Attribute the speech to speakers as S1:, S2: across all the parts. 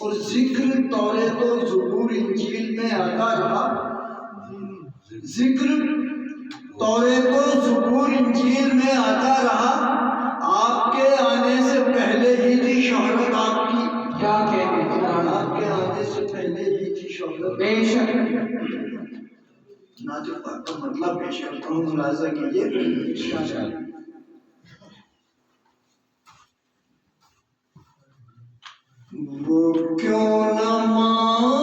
S1: और जिक्र तौरे तो ज़बूर इंजील में आता रहा, जिक्र तौरे तो ज़बूर इंजील में आता रहा। आपके आने से पहले ही थी शोहरत आपकी, क्या कहते हैं, आपके आने से पहले ही थी शोहरत। बेशक नाजुक बात का मतलब बेशक मुलाजा कीजिए। वो क्यों न मांगे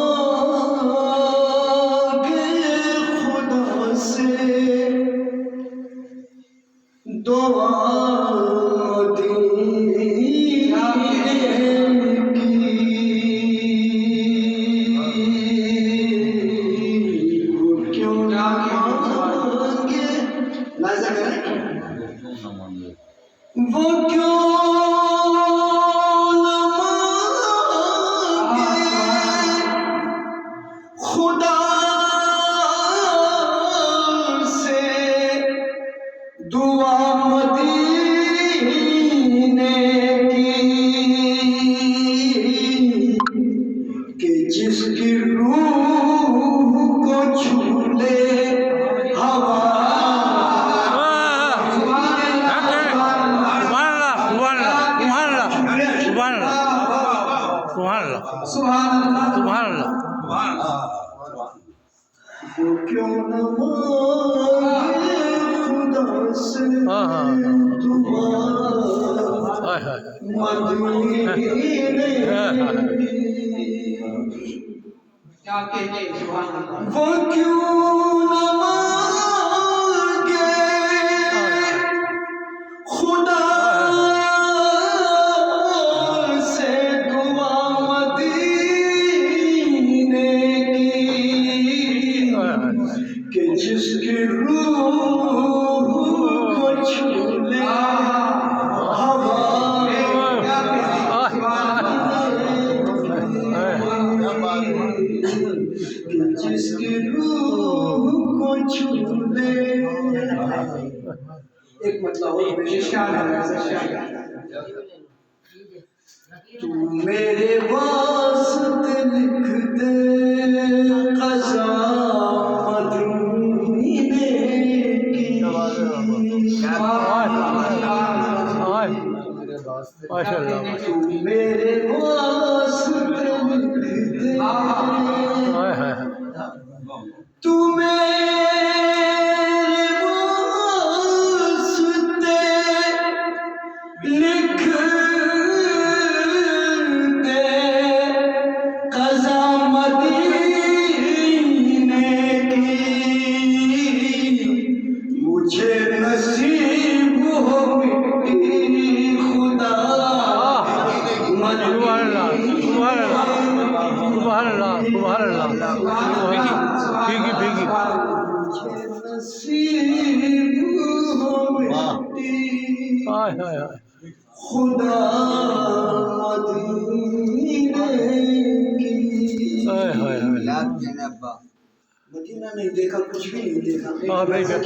S1: खुदा से दुआ वो क्यों न मांगे खुदा से दुआ मदीने की कि जिसकी रूह को छू ले हवा। वो क्यों न मांगे खुदा से दुआ मदीने की। वो क्यों न मांगे खुदा से दुआ मदीने कि जिसकी रूह को छू ले हवा। कि जिसकी रूह को छू ले। एक मतलब और तू मेरे वास्ते लिख दे क़ज़ा मदीने की। तू मेरे वास्ते लिख दे, तू मेरे वास्ते लिख दे क़ज़ा मदीने की। मुझे नसीब हो मिट्टी खुदा खुदा मदीना नहीं देखा, कुछ भी नहीं देखा।
S2: बेशक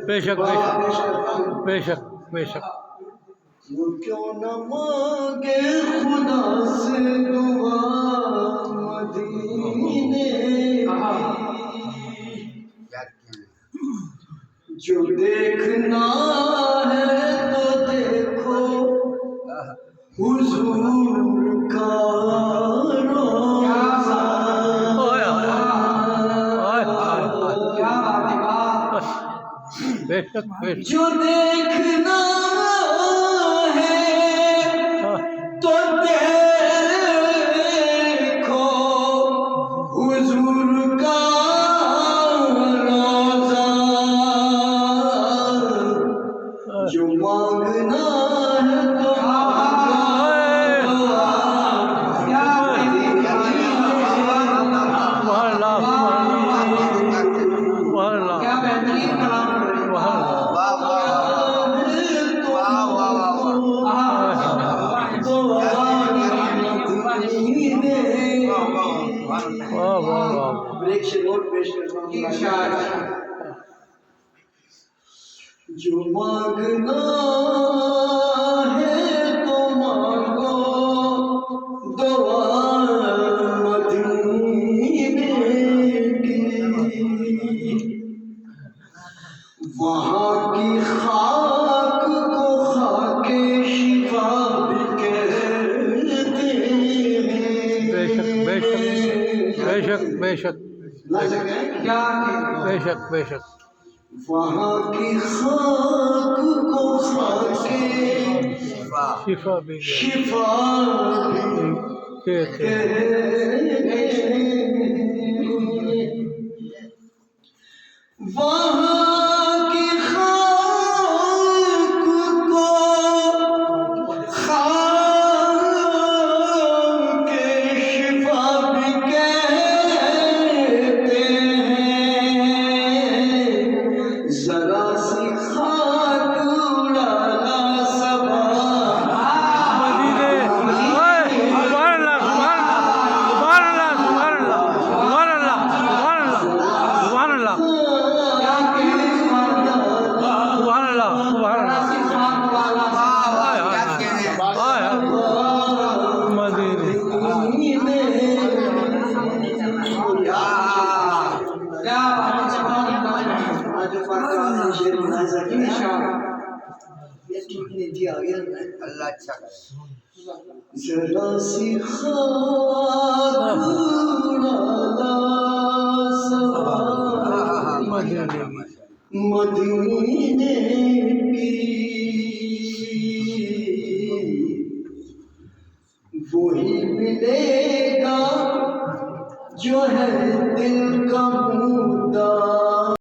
S2: बेशक बेशक बेशक।
S1: वो क्यों न मांगे खुदा से दुआ मदीने की। जो देखना है तो देखो हुजूर का रोज़ा।
S2: बेशक बेशक।
S1: जो देखना है तो देखो हुजूर का रोज़ा। जो मांगना है तो क्या बेहतरीन कलाम कर रहे जो मांगना है तो मांगो दुआ
S2: बेशक बेशक
S1: ला सके क्या
S2: बेशक बेशक
S1: वहाँ की खाक को खाके
S2: शिफा भी
S1: शिफा
S2: कहते हैं।
S1: वहाँ की खाक को खाके शिफा भी कहते हैं। जरा सी खाक उड़ाना सबा
S2: मदीने ओए सुभान अल्लाह सुभान अल्लाह सुभान अल्लाह सुभान अल्लाह सुभान अल्लाह सुभान अल्लाह सुभान अल्लाह सुभान अल्लाह मदीने
S1: अल्लाह अच्छा करे जरा सी खाक उड़ाना सबा
S2: मदीने
S1: मदीने की